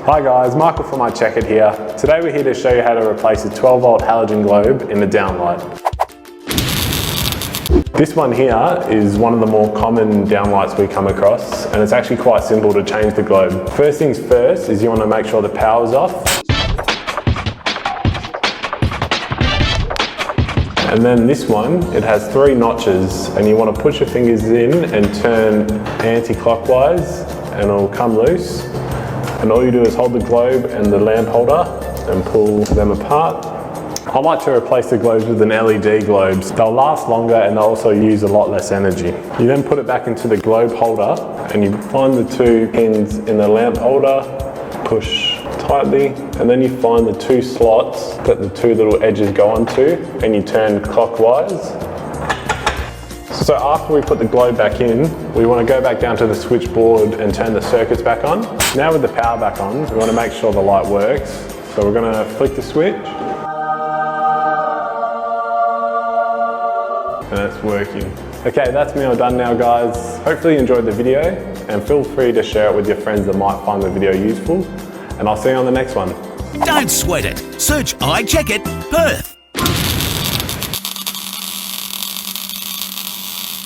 Hi guys, Michael from iCheckIt here. Today we're here to show you how to replace a 12 volt halogen globe in the downlight. This one here is one of the more common downlights we come across, and it's actually quite simple to change the globe. First things first is you want to make sure the power's off. And then this one, it has 3 notches, and you want to put your fingers in and turn anti-clockwise and it'll come loose. And all you do is hold the globe and the lamp holder and pull them apart. I like to replace the globes with an LED globes. They'll last longer and they'll also use a lot less energy. You then put it back into the globe holder and you find the 2 pins in the lamp holder, push tightly, and then you find the 2 slots that the 2 little edges go onto and you turn clockwise. So after we put the globe back in, we want to go back down to the switchboard and turn the circuits back on. Now with the power back on, we want to make sure the light works. So we're going to flick the switch. And it's working. Okay, that's me all done now guys. Hopefully you enjoyed the video and feel free to share it with your friends that might find the video useful. And I'll see you on the next one. Don't sweat it. Search iCheckIt Perth.